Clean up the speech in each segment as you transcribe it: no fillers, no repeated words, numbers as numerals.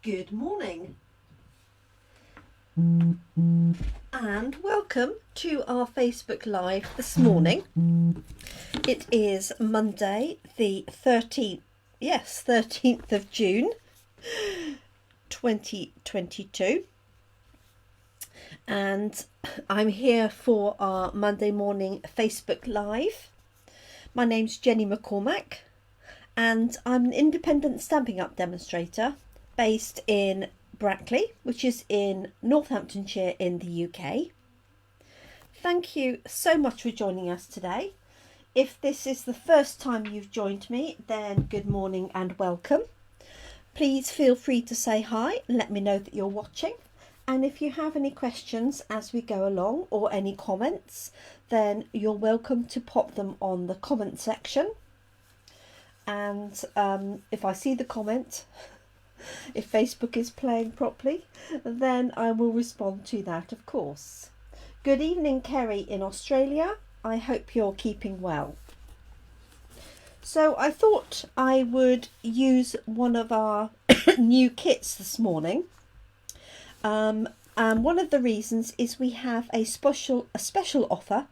Good morning and welcome to our Facebook Live this morning. It is Monday the 13th, 13th of June 2022, and I'm here for our Monday morning Facebook Live. My name's Jenny McCormack and I'm an independent Stampin' Up demonstrator based in Brackley, which is in Northamptonshire in the UK. Thank you so much for joining us today. If this is the first time you've joined me, then good morning and welcome. Please feel free to say hi and let me know that you're watching. And if you have any questions as we go along or any comments, then you're welcome to pop them on the comment section. And if I see the comment, if Facebook is playing properly, then I will respond to that, of course. Good evening, Kerry in Australia. I hope you're keeping well. So I thought I would use one of our new kits this morning. And one of the reasons is we have a special offer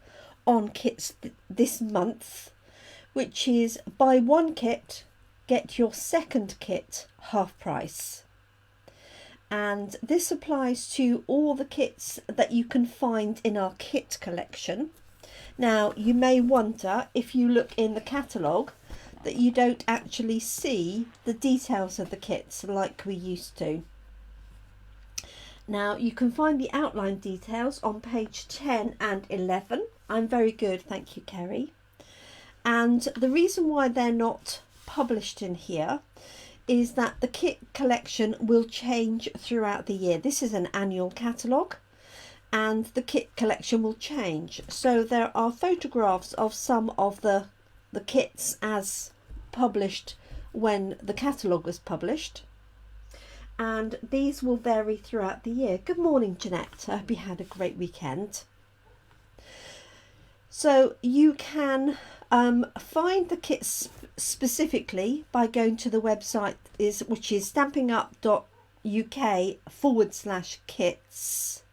on kits this month, which is buy one kit, get your second kit half price. And this applies to all the kits that you can find in our kit collection. Now, you may wonder, if you look in the catalogue, that you don't actually see the details of the kits like we used to. Now, you can find the outline details on page 10 and 11. I'm very good, thank you, Kerry. And the reason why they're not published in here is that the kit collection will change throughout the year. This is an annual catalogue and the kit collection will change. So there are photographs of some of the kits as published when the catalogue was published. And these will vary throughout the year. Good morning, Jeanette. I hope you had a great weekend. So you can find the kits specifically by going to the website which is stampinup.uk/kits,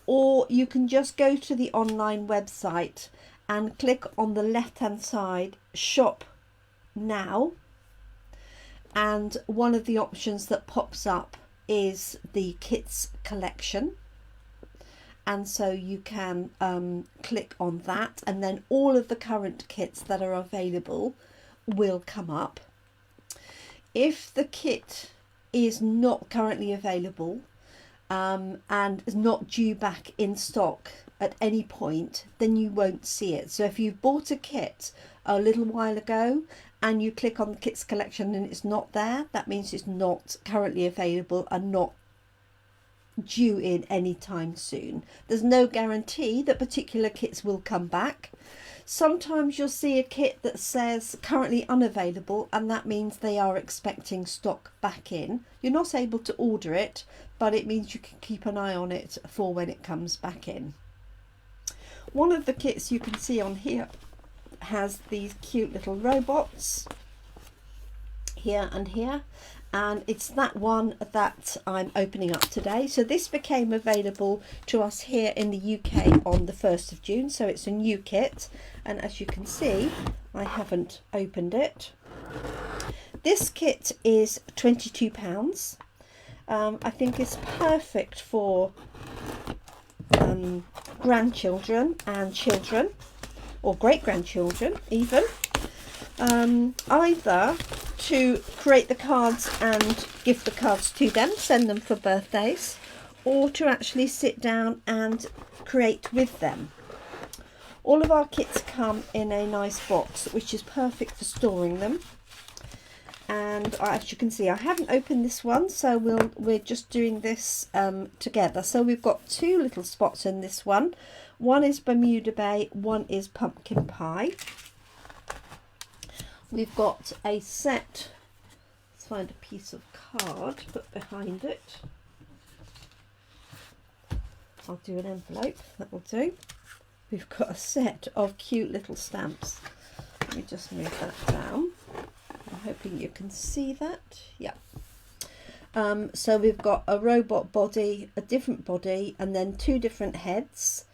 or you can just go to the online website and click on the left hand side shop now, and one of the options that pops up is the kits collection. And so you can click on that, and then all of the current kits that are available will come up. If the kit is not currently available and is not due back in stock at any point, then you won't see it. So if you've bought a kit a little while ago and you click on the kits collection and it's not there, that means it's not currently available and not due in any time soon. There's no guarantee that particular kits will come back. Sometimes you'll see a kit that says currently unavailable, and that means they are expecting stock back in. You're not able to order it, but it means you can keep an eye on it for when it comes back in. One of the kits you can see on here has these cute little robots here and here, and it's that one that I'm opening up today. So this became available to us here in the UK on the 1st of June, so it's a new kit, and as you can see, I haven't opened it. This kit is £22. I think it's perfect for grandchildren and children, or great-grandchildren even, either to create the cards and give the cards to them, send them for birthdays, or to actually sit down and create with them. All of our kits come in a nice box, which is perfect for storing them. And as you can see, I haven't opened this one, so we're just doing this together. So we've got two little spots in this one. One is Bermuda Bay, one is Pumpkin Pie. We've got a set, let's find a piece of card to put behind it. I'll do an envelope, that will do. We've got a set of cute little stamps. Let me just move that down. I'm hoping you can see that. Yeah. So we've got a robot body, a different body, and then 2 different heads.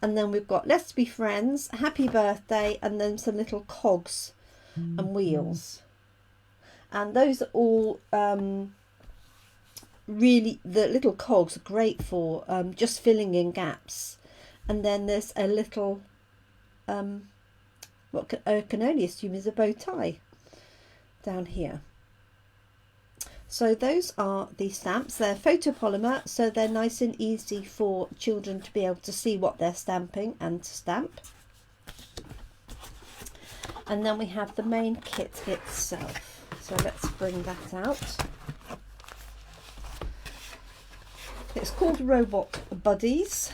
And then we've got Let's Be Friends, Happy Birthday, and then some little cogs and wheels. And those are all really, the little cogs are great for just filling in gaps. And then there's a little, what I can only assume is a bow tie down here. So those are the stamps. They're photopolymer, so they're nice and easy for children to be able to see what they're stamping and to stamp. And then we have the main kit itself. So let's bring that out. It's called Robot Buddies.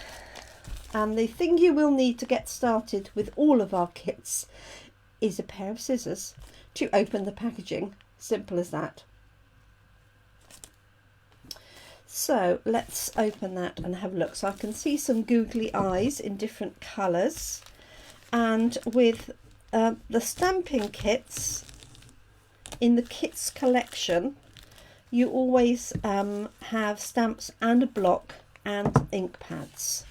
And the thing you will need to get started with all of our kits is a pair of scissors to open the packaging. Simple as that. So let's open that and have a look. So I can see some googly eyes in different colours. And with the stamping kits, in the kits collection, you always have stamps and a block and ink pads.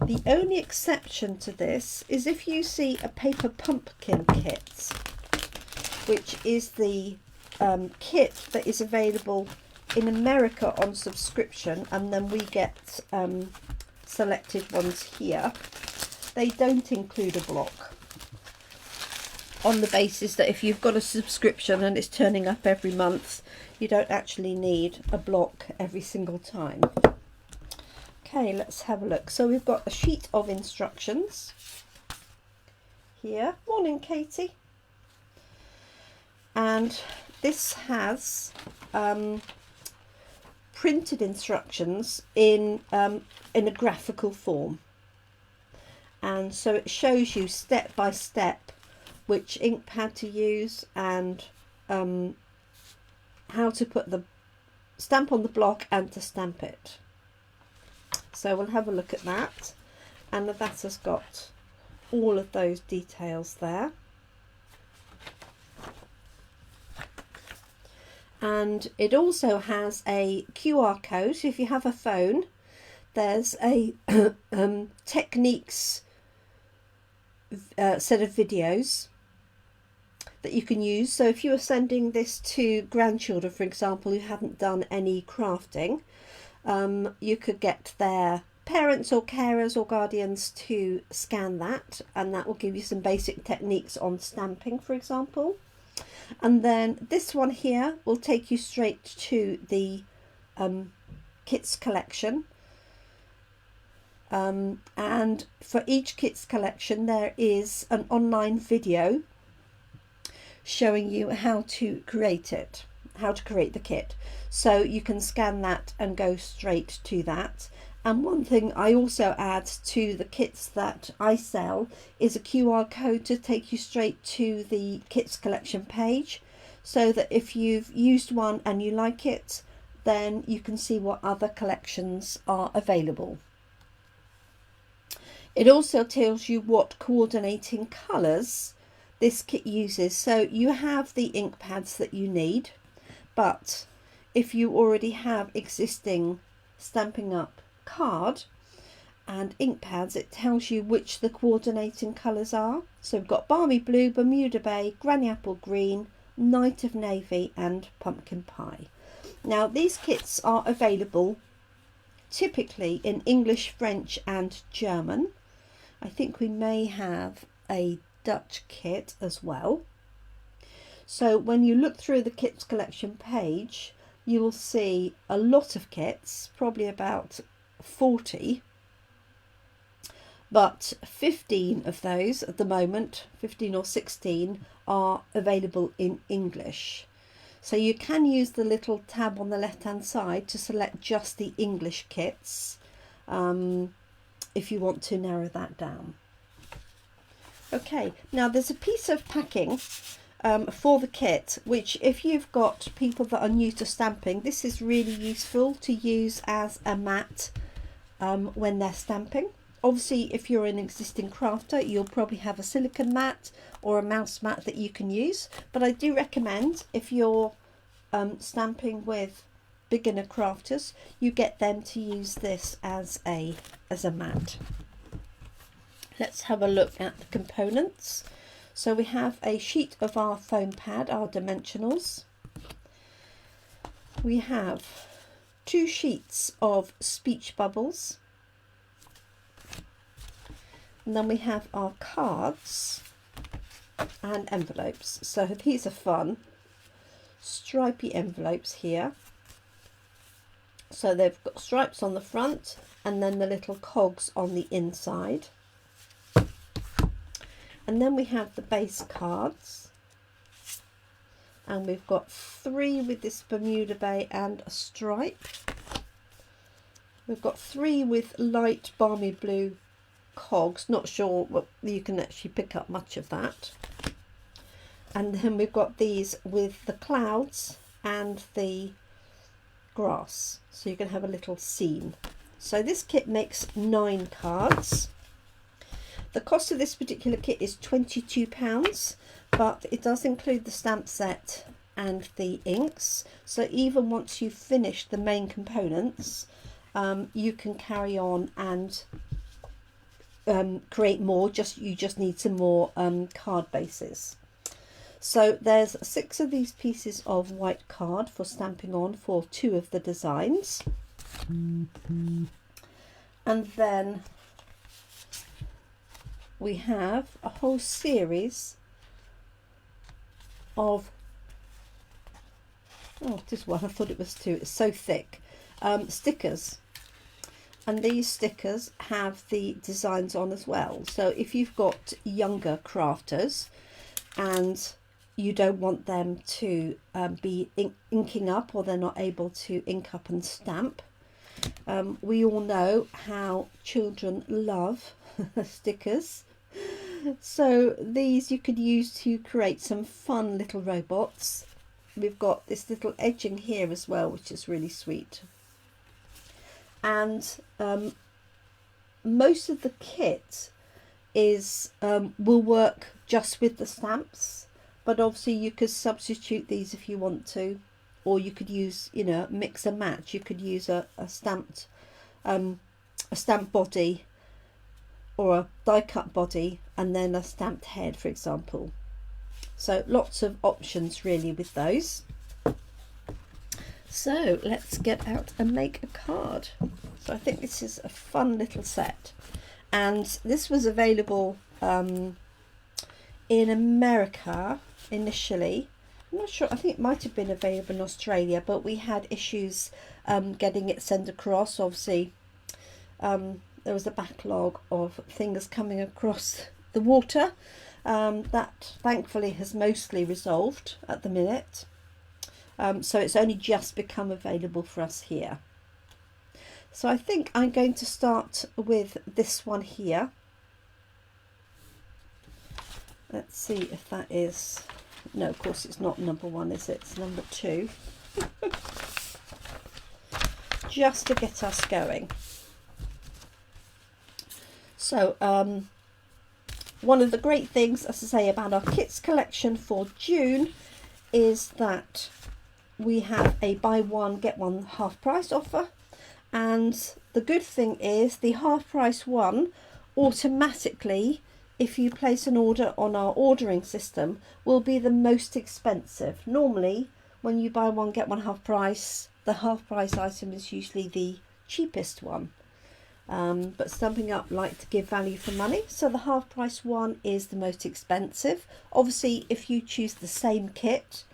The only exception to this is if you see a paper pumpkin kit, which is the kit that is available in America on subscription, and then we get selected ones here. They don't include a block, on the basis that if you've got a subscription and it's turning up every month, you don't actually need a block every single time. Okay, let's have a look. So we've got a sheet of instructions here. Morning, Katie. And this has printed instructions in a graphical form, and so it shows you step by step which ink pad to use and how to put the stamp on the block and to stamp it. So we'll have a look at that, and that has got all of those details there. And it also has a QR code. So if you have a phone, there's a techniques set of videos that you can use. So if you are sending this to grandchildren, for example, who haven't done any crafting, you could get their parents or carers or guardians to scan that, and that will give you some basic techniques on stamping, for example. And then this one here will take you straight to the kits collection. And for each kits collection there is an online video showing you how to create it, how to create the kit. So you can scan that and go straight to that. And one thing I also add to the kits that I sell is a QR code to take you straight to the kits collection page, so that if you've used one and you like it, then you can see what other collections are available. It also tells you what coordinating colours this kit uses. So you have the ink pads that you need, but if you already have existing Stampin' Up card and ink pads, it tells you which the coordinating colours are. So we've got Balmy Blue, Bermuda Bay, Granny Apple Green, Night of Navy and Pumpkin Pie. Now these kits are available typically in English, French and German. I think we may have a Dutch kit as well. So when you look through the kits collection page, you will see a lot of kits, probably about 40, but 15 of those at the moment, 15 or 16, are available in English. So you can use the little tab on the left hand side to select just the English kits if you want to narrow that down. Okay, now there's a piece of packing for the kit, which if you've got people that are new to stamping, this is really useful to use as a mat when they're stamping. Obviously, if you're an existing crafter, you'll probably have a silicone mat or a mouse mat that you can use, but I do recommend, if you're stamping with beginner crafters, you get them to use this as a mat. Let's have a look at the components. So we have a sheet of our foam pad, our dimensionals. We have 2 sheets of speech bubbles. And then we have our cards and envelopes. So these are fun. Stripy envelopes here. So they've got stripes on the front and then the little cogs on the inside. And then we have the base cards. And we've got 3 with this Bermuda Bay and a stripe. We've got 3 with light balmy blue cogs. Not sure what you can actually pick up much of that. And then we've got these with the clouds and the grass. So you can have a little scene. So this kit makes 9 cards. The cost of this particular kit is £22. But it does include the stamp set and the inks, so even once you've finished the main components, you can carry on and create more. You just need some more card bases. So there's 6 of these pieces of white card for stamping on for 2 of the designs. And then we have a whole series of, oh, this one, I thought it was 2, it's so thick, stickers. And these stickers have the designs on as well. So if you've got younger crafters and you don't want them to be inking up, or they're not able to ink up and stamp, we all know how children love stickers. So these you could use to create some fun little robots. We've got this little edging here as well, which is really sweet. And most of the kit is will work just with the stamps, but obviously you could substitute these if you want to, or you could use, you know, mix and match. You could use a stamped body or a die cut body and then a stamped head, for example. So lots of options really with those. So let's get out and make a card. So I think this is a fun little set, and this was available in America initially. I'm not sure, I think it might have been available in Australia, but we had issues getting it sent across. Obviously there was a backlog of things coming across the water. That thankfully has mostly resolved at the minute. So it's only just become available for us here. So I think I'm going to start with this one here. Let's see if that is, no, of course it's not number 1, is it? It's number 2. Just to get us going. So one of the great things, as I say, about our kits collection for June is that we have a buy one get one half price offer, and the good thing is the half price one automatically, if you place an order on our ordering system, will be the most expensive. Normally when you buy one get one half price, the half price item is usually the cheapest one. But Stampin' Up like to give value for money, so the half price one is the most expensive. Obviously if you choose the same kit,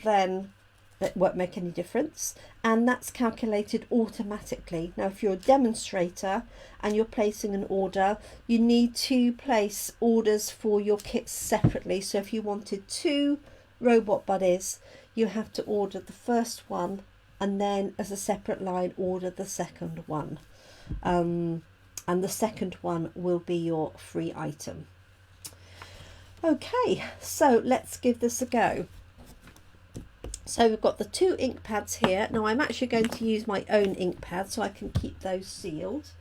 then it won't make any difference, and that's calculated automatically. Now if you're a demonstrator and you're placing an order, you need to place orders for your kits separately. So if you wanted 2 robot buddies, you have to order the first one and then as a separate line order the second one. And the second one will be your free item. Okay, so let's give this a go. So we've got the 2 ink pads here. Now I'm actually going to use my own ink pad so I can keep those sealed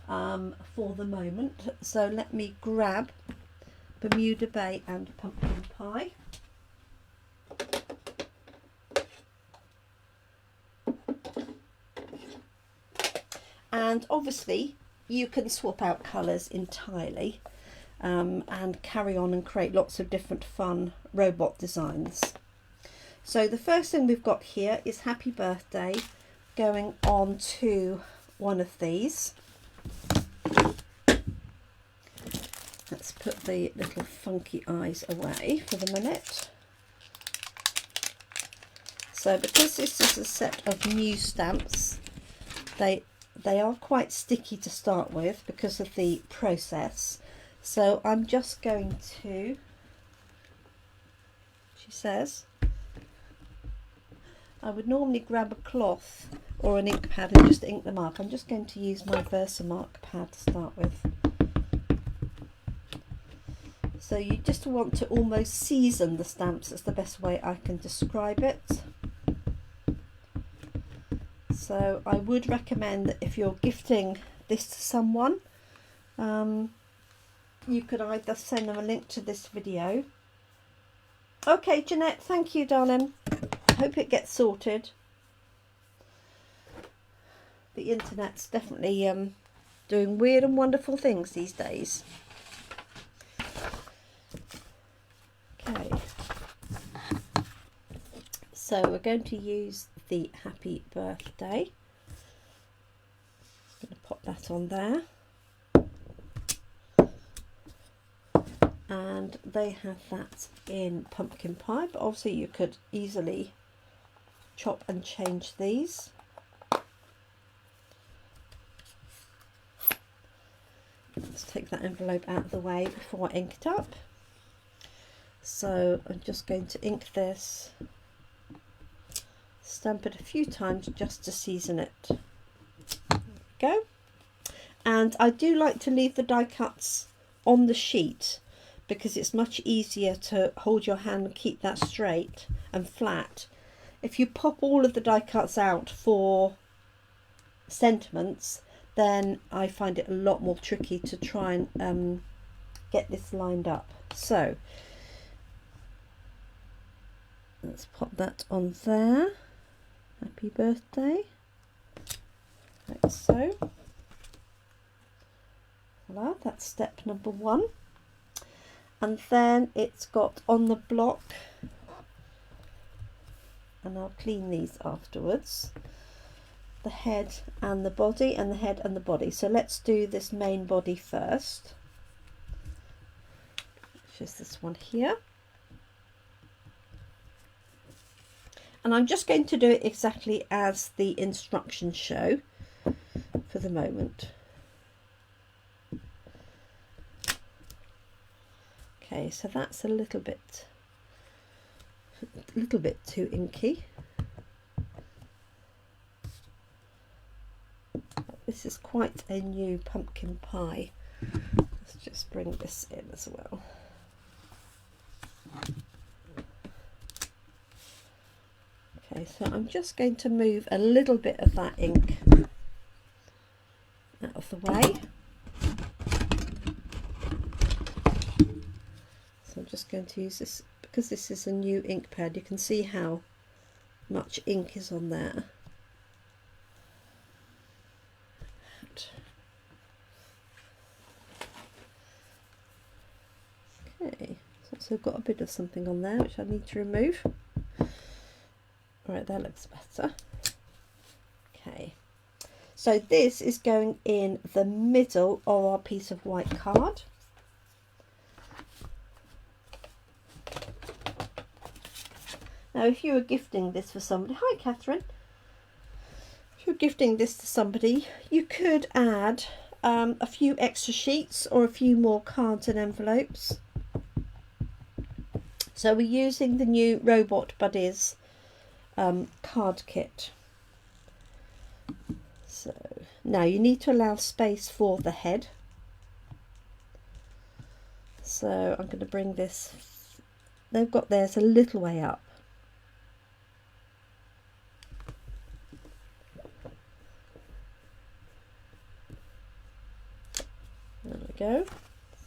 for the moment. So let me grab Bermuda Bay and Pumpkin Pie. And obviously you can swap out colours entirely and carry on and create lots of different fun robot designs. So the first thing we've got here is Happy Birthday going on to one of these. Let's put the little funky eyes away for the minute. So because this is a set of new stamps, they are quite sticky to start with because of the process. So I'm just going to, she says, I would normally grab a cloth or an ink pad and just ink them up. I'm just going to use my Versamark pad to start with. So you just want to almost season the stamps. That's the best way I can describe it. So I would recommend that if you're gifting this to someone, you could either send them a link to this video. Okay, Jeanette, thank you, darling. I hope it gets sorted. The internet's definitely doing weird and wonderful things these days. Okay, so we're going to use the Happy Birthday. I'm going to pop that on there. And they have that in pumpkin pie, but obviously you could easily chop and change these. Let's take that envelope out of the way before I ink it up. So I'm just going to ink this, stamp it a few times just to season it. There we go. And I do like to leave the die cuts on the sheet because it's much easier to hold your hand and keep that straight and flat. If you pop all of the die cuts out for sentiments, then I find it a lot more tricky to try and get this lined up. So let's pop that on there. Happy Birthday, like so. Voila, that's step number 1. And then it's got on the block, and I'll clean these afterwards, the head and the body, and the head and the body. So let's do this main body first, which is this one here. And I'm just going to do it exactly as the instructions show for the moment. Okay, so that's a little bit too inky. This is quite a new pumpkin pie. Let's just bring this in as well. Okay, so I'm just going to move a little bit of that ink out of the way. So I'm just going to use this, because this is a new ink pad, you can see how much ink is on there. Okay, so I've got a bit of something on there which I need to remove. Right, that looks better. Okay, so this is going in the middle of our piece of white card. Now, if you were gifting this for somebody, hi Catherine, if you're gifting this to somebody, you could add a few extra sheets or a few more cards and envelopes. So we're using the new Robot Buddies card kit. So now you need to allow space for the head. So I'm going to bring this, they've got theirs a little way up. There we go.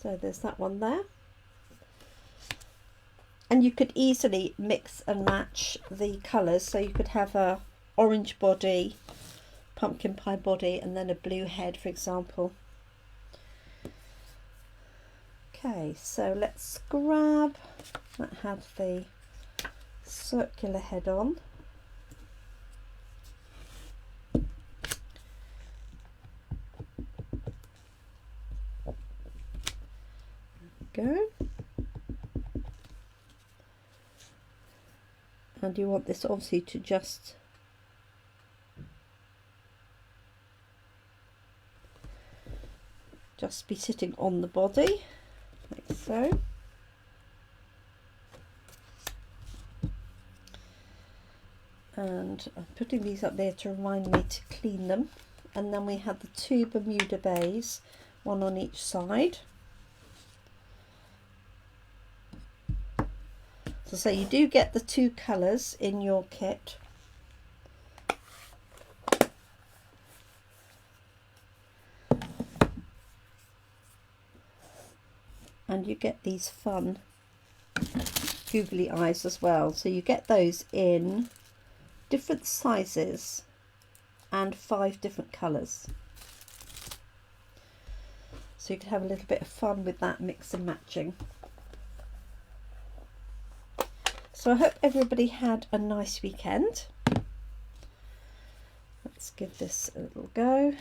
So there's that one there. And you could easily mix and match the colours. So you could have a orange body, pumpkin pie body and then a blue head, for example. Okay, so let's grab that had the circular head on. Go. And you want this obviously to just be sitting on the body, like so. And I'm putting these up there to remind me to clean them. And then we have the two Bermuda bays, one on each side. So you do get the two colours in your kit. And you get these fun googly eyes as well. So you get those in different sizes and 5 different colours. So you can have a little bit of fun with that mix and matching. So I hope everybody had a nice weekend. Let's give this a little go.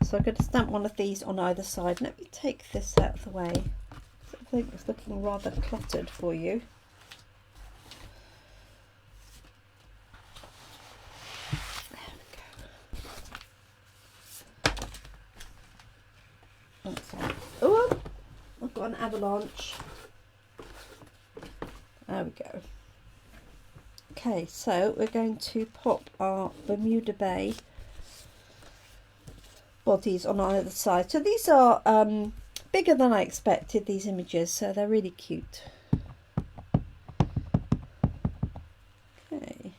So I'm going to stamp one of these on either side. Let me take this out of the way. I think it's looking rather cluttered for you. Oh, I've got an avalanche. There we go. Okay, so we're going to pop our Bermuda Bay bodies on either side. So these are bigger than I expected, these images, so they're really cute. Okay.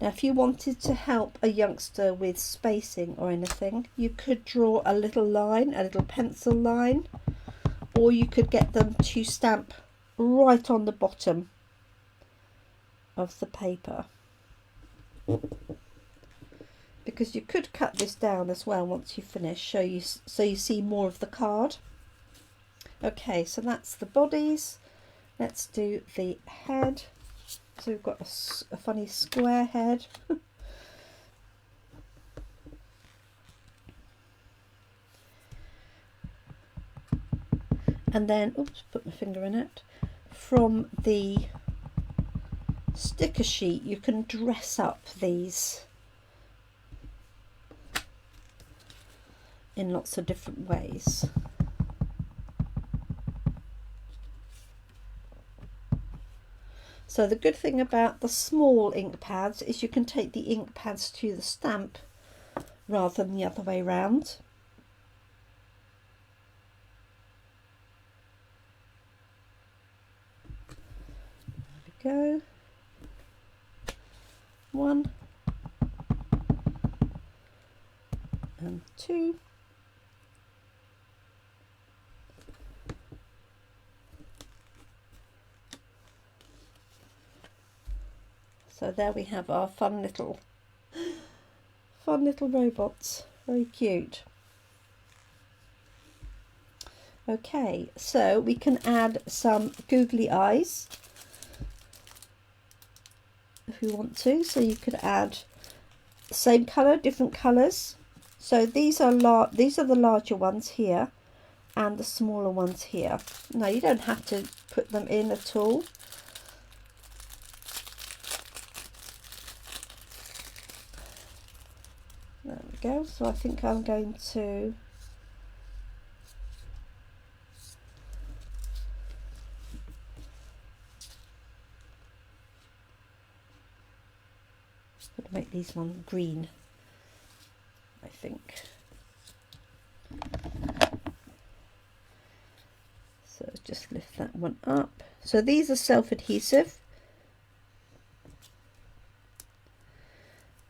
Now if you wanted to help a youngster with spacing or anything, you could draw a little line, a little pencil line, or you could get them to stamp right on the bottom of the paper, because you could cut this down as well once you finish, so you see more of the card. Okay, so that's the bodies. Let's do the head. So we've got a funny square head. And then, oops, put my finger in it. From the sticker sheet, you can dress up these in lots of different ways. So the good thing about the small ink pads is you can take the ink pads to the stamp rather than the other way round. Go. 1 and 2. So there we have our fun little robots. Very cute. Okay, so we can add some googly eyes if we want to. So you could add same colour, different colours. So these are the larger ones here and the smaller ones here. Now you don't have to put them in at all. There we go. So I think I'm going to make these one green, I think. So So let's just lift that one up. So these are self-adhesive.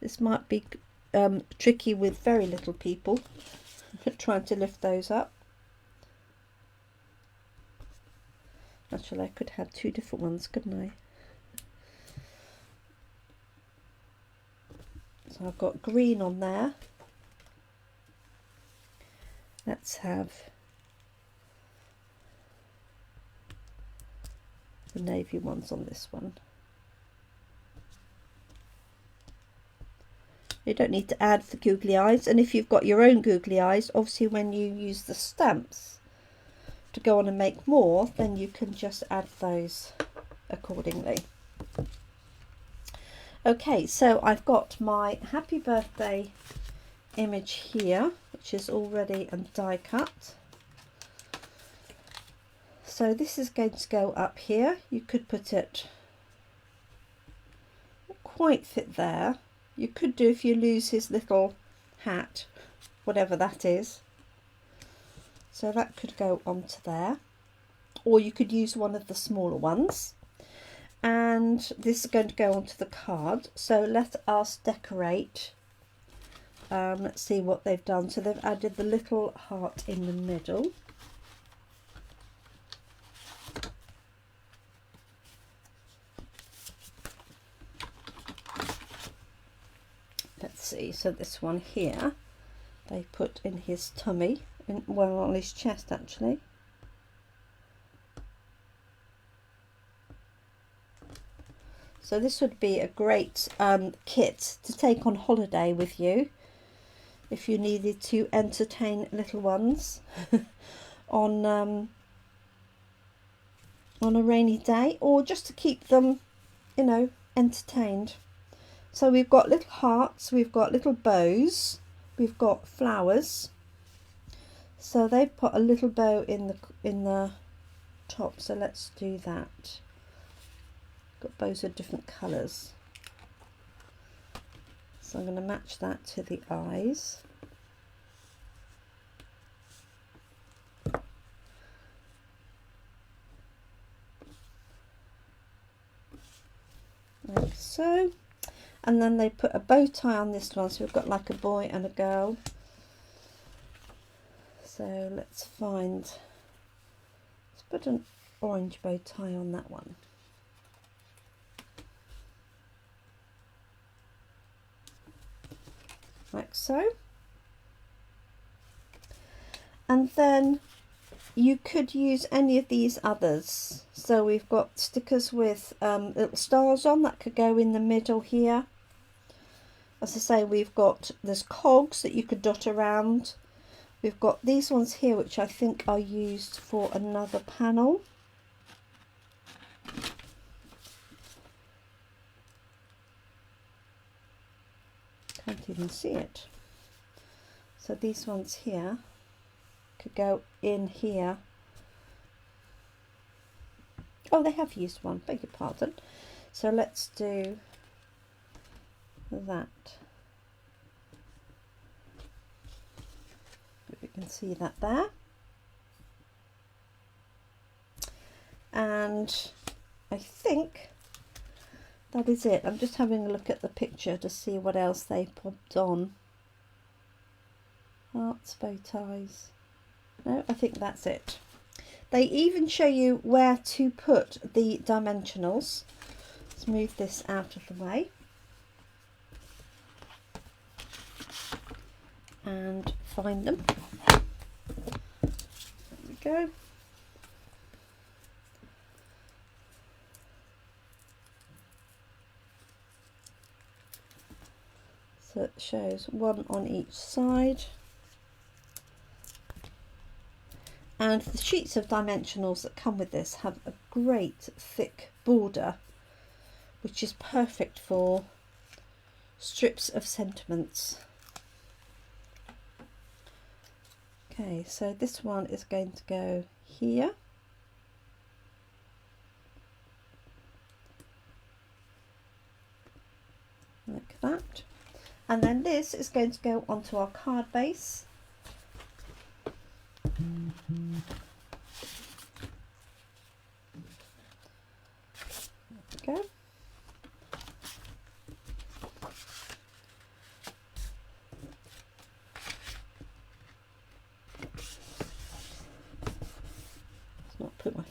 This might be tricky with very little people trying to lift those up. Actually, I could have two different ones, couldn't I? So I've got green on there. Let's have the navy ones on this one. You don't need to add the googly eyes, and if you've got your own googly eyes, obviously when you use the stamps to go on and make more, then you can just add those accordingly. Okay, so I've got my happy birthday image here, which is already die cut. So this is going to go up here. You could put it, not quite fit there. You could do if you lose his little hat, whatever that is. So that could go onto there. Or you could use one of the smaller ones. And this is going to go onto the card. So let us decorate. Let's see what they've done. So they've added the little heart in the middle. Let's see, so this one here, they put in his tummy, well, on his chest actually. So this would be a great kit to take on holiday with you if you needed to entertain little ones on a rainy day, or just to keep them, you know, entertained. So we've got little hearts, we've got little bows, we've got flowers. So they've put a little bow in the top. So let's do that. Got bows of different colours. So I'm going to match that to the eyes. Like so. And then they put a bow tie on this one, so we've got like a boy and a girl. So let's put an orange bow tie on that one. Like so. And then you could use any of these others. So we've got stickers with little stars on that could go in the middle here. As I say, there's cogs that you could dot around. We've got these ones here, which I think are used for another panel. Can't even see it. So these ones here could go in here. Oh, they have used one, beg your pardon. So let's do that. You can see that there. And I think that is it. I'm just having a look at the picture to see what else they popped on. Hearts, bow ties. No, I think that's it. They even show you where to put the dimensionals. Let's move this out of the way. And find them. There we go. So it shows one on each side. And the sheets of dimensionals that come with this have a great thick border, which is perfect for strips of sentiments. Okay, so this one is going to go here. Like that. And then this is going to go onto our card base.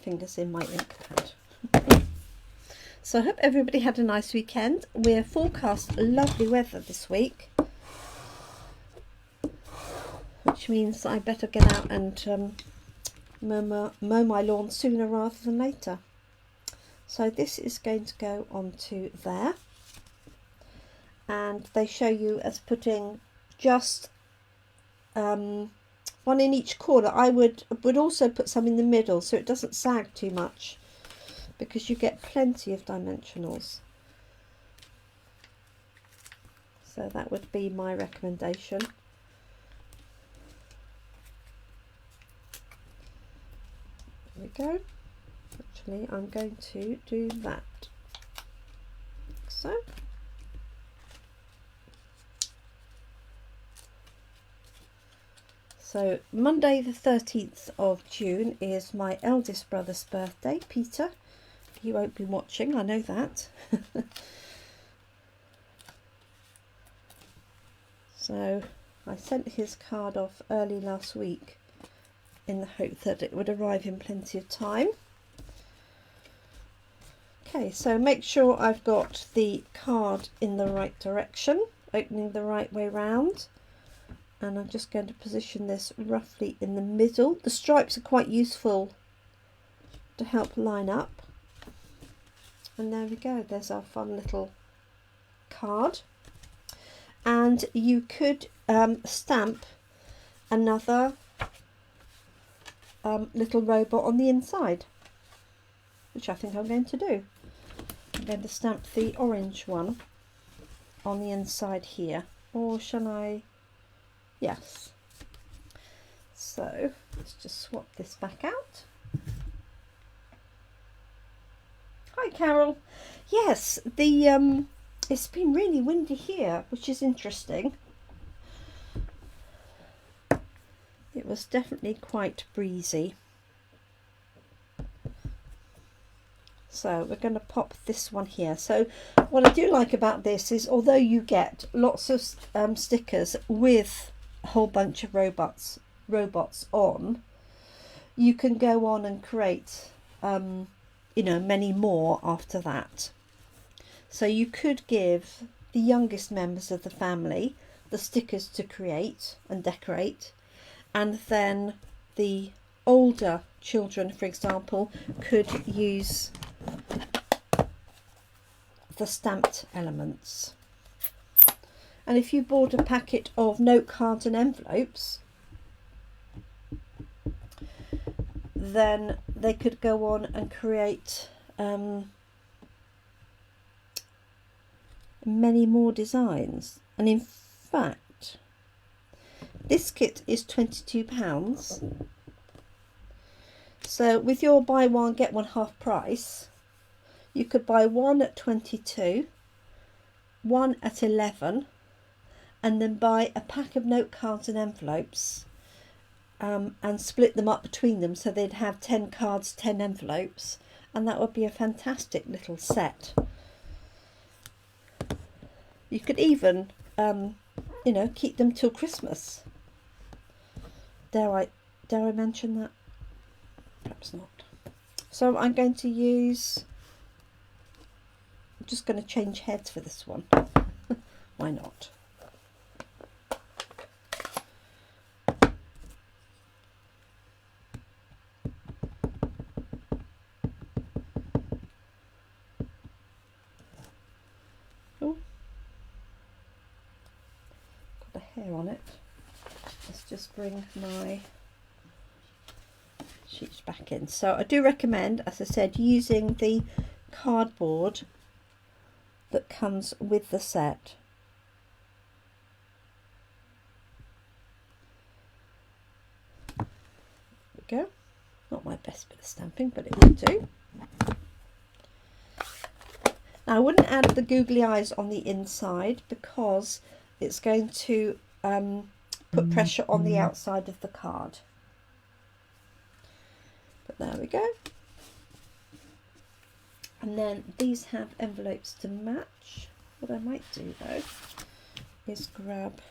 fingers in my ink pad. So I hope everybody had a nice weekend. We're forecast lovely weather this week, which means I better get out and mow my lawn sooner rather than later. So this is going to go onto there, and they show you as putting just one in each corner. I would also put some in the middle so it doesn't sag too much, because you get plenty of dimensionals. So that would be my recommendation. There we go. Actually, I'm going to do that. So. So Monday the 13th of June is my eldest brother's birthday, Peter. He won't be watching, I know that. So I sent his card off early last week in the hope that it would arrive in plenty of time. Okay, so make sure I've got the card in the right direction, opening the right way round. And I'm just going to position this roughly in the middle. The stripes are quite useful to help line up. And there we go, there's our fun little card. And you could stamp another little robot on the inside, which I think I'm going to do. I'm going to stamp the orange one on the inside here. Or shall I? Yes. So let's just swap this back out. Hi Carol. Yes, the it's been really windy here, which is interesting. It was definitely quite breezy. So we're going to pop this one here. So what I do like about this is, although you get lots of stickers with a whole bunch of robots on, you can go on and create you know, many more after that. So you could give the youngest members of the family the stickers to create and decorate, and then the older children, for example, could use the stamped elements. And if you bought a packet of note cards and envelopes, then they could go on and create many more designs. And in fact, this kit is £22. So with your buy one get one half price, you could buy one at 22, one at 11, and then buy a pack of note cards and envelopes and split them up between them, so they'd have 10 cards, 10 envelopes, and that would be a fantastic little set. You could even you know, keep them till Christmas. Dare I mention that? Perhaps not. So I'm going to use, I'm just going to change heads for this one. Why not? Oh, got a hair on it. Let's just bring my sheets back in. So I do recommend, as I said, using the cardboard that comes with the set. There we go. Not my best bit of stamping, but it will do. Now I wouldn't add the googly eyes on the inside because it's going to put pressure on the outside of the card. But there we go. And then these have envelopes to match. What I might do though is grab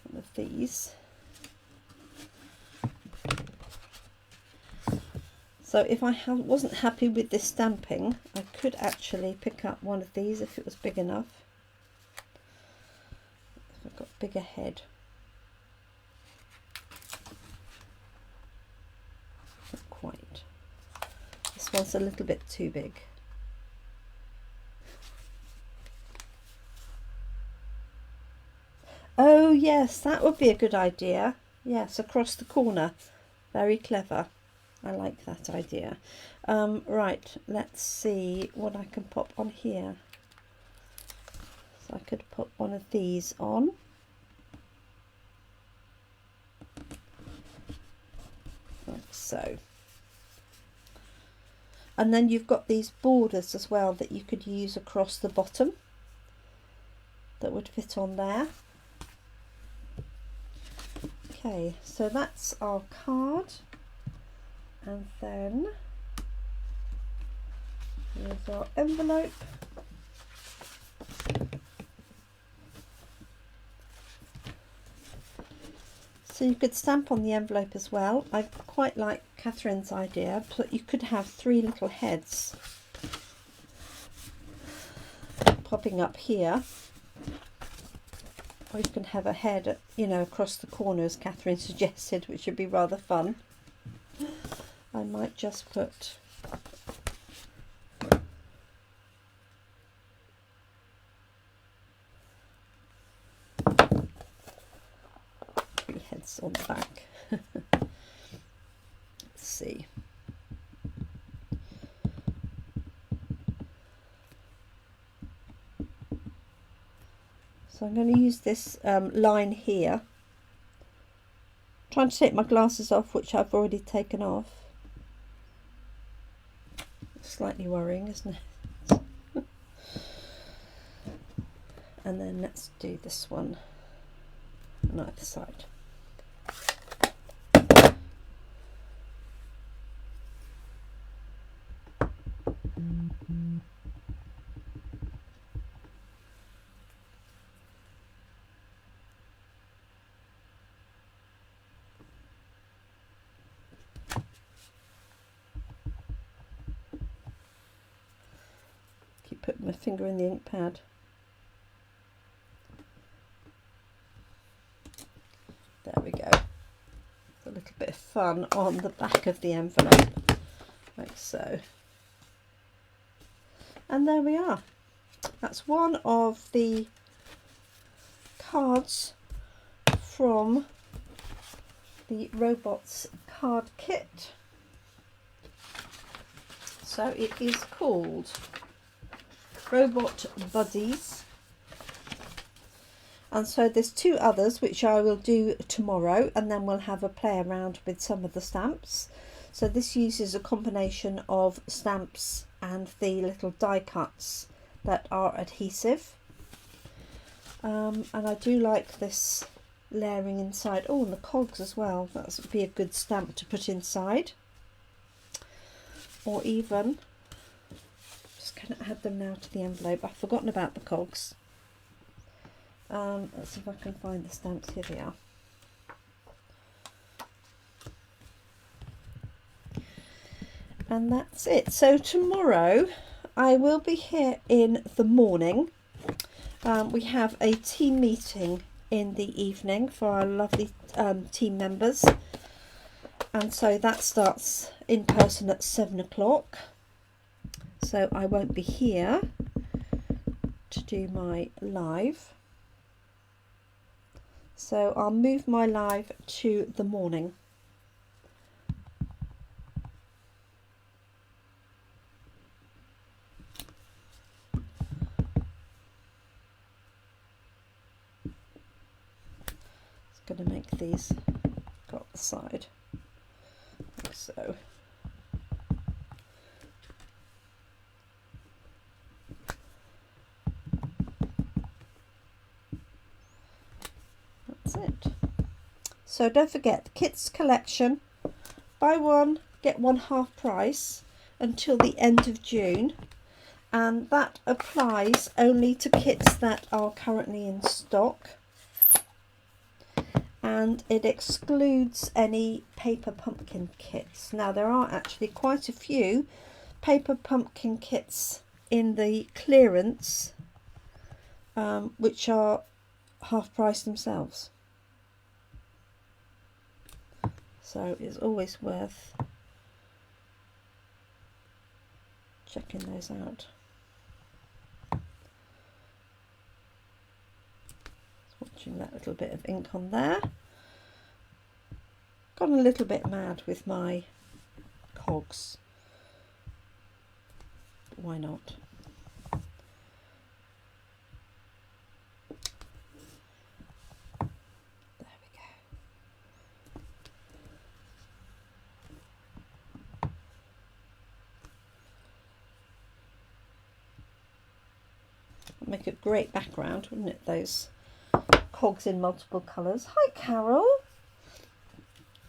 one of these. So if I wasn't happy with this stamping, I could actually pick up one of these if it was big enough. If I've got a bigger head. Not quite. This one's a little bit too big. Oh yes, that would be a good idea. Yes, across the corner. Very clever. I like that idea. Right, let's see what I can pop on here. So I could put one of these on. Like so. And then you've got these borders as well that you could use across the bottom. That would fit on there. Okay, so that's our card. And then here's our envelope. So you could stamp on the envelope as well. I quite like Catherine's idea, but you could have 3 little heads popping up here. Or you can have a head, you know, across the corner as Catherine suggested, which would be rather fun. I might just put three heads on the back. Let's see. So I'm going to use this line here. Trying to take my glasses off, which I've already taken off. Slightly worrying, isn't it? And then let's do this one on either side. Put my finger in the ink pad. There we go. A little bit of fun on the back of the envelope, like so. And there we are. That's one of the cards from the Robots card kit. So it is called Robot Buddies, and so there's 2 others which I will do tomorrow, and then we'll have a play around with some of the stamps. So this uses a combination of stamps and the little die cuts that are adhesive, and I do like this layering inside. Oh, and the cogs as well, that would be a good stamp to put inside, or even going to add them now to the envelope. I've forgotten about the cogs. Let's see if I can find the stamps. Here they are. And that's it. So tomorrow I will be here in the morning. We have a team meeting in the evening for our lovely team members, and so that starts in person at 7 o'clock. So I won't be here to do my live. So I'll move my live to the morning. Just going to make these go up the side, like so. It. So don't forget the kits collection, buy one get one half price until the end of June, and that applies only to kits that are currently in stock. and it excludes any paper pumpkin kits. Now there are actually quite a few paper pumpkin kits in the clearance which are half price themselves, so it's always worth checking those out. Watching that little bit of ink on there. Got a little bit mad with my cogs. But why not? There we go. That'd make a great background, wouldn't it? Those cogs in multiple colours. Hi Carol,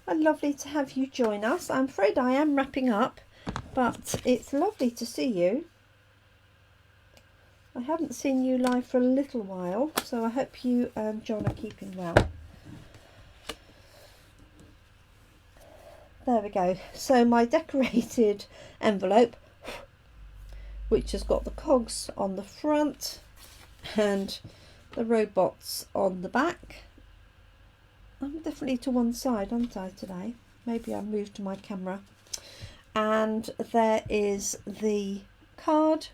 lovely to have you join us. I'm afraid I am wrapping up, but it's lovely to see you. I haven't seen you live for a little while, so I hope you and John are keeping well. There we go. So my decorated envelope, which has got the cogs on the front and the robots on the back. I'm definitely to one side, aren't I, today? Maybe I moved my camera. And there is the card,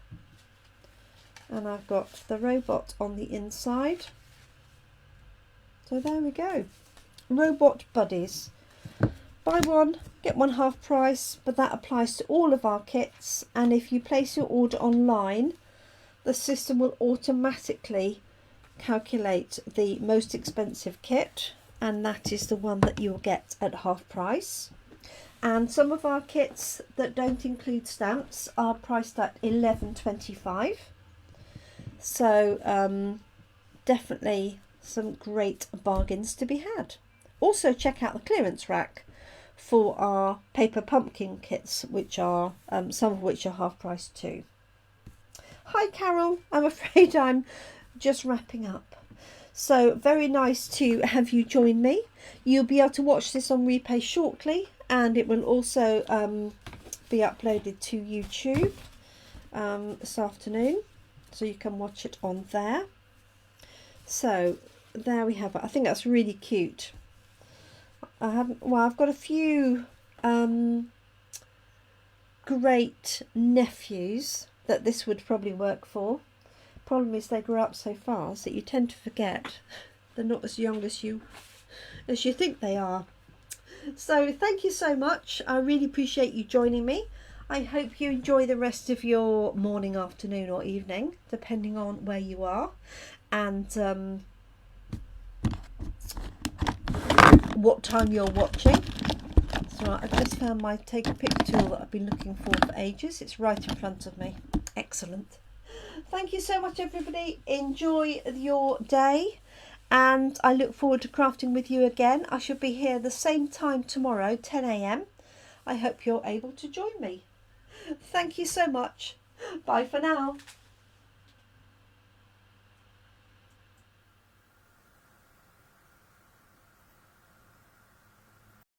and I've got the robot on the inside. So there we go. Robot buddies. Buy one, get one half price, but that applies to all of our kits. And if you place your order online, the system will automatically calculate the most expensive kit, and that is the one that you'll get at half price. And some of our kits that don't include stamps are priced at £11.25, so definitely some great bargains to be had. Also check out the clearance rack for our paper pumpkin kits, which are some of which are half price too. Hi Carol, I'm afraid I'm just wrapping up. So very nice to have you join me. You'll be able to watch this on replay shortly, and it will also be uploaded to YouTube this afternoon, so you can watch it on there. So there we have it. I think that's really cute. I've got a few great nephews that this would probably work for. Problem is they grow up so fast that you tend to forget they're not as young as you think they are. So thank you so much. I really appreciate you joining me. I hope you enjoy the rest of your morning, afternoon or evening, depending on where you are and what time you're watching. So I've just found my take a pic tool that I've been looking for ages. It's right in front of me. Excellent. Thank you so much everybody. Enjoy your day, and I look forward to crafting with you again. I should be here the same time tomorrow, 10 AM. I hope you're able to join me. Thank you so much. Bye for now.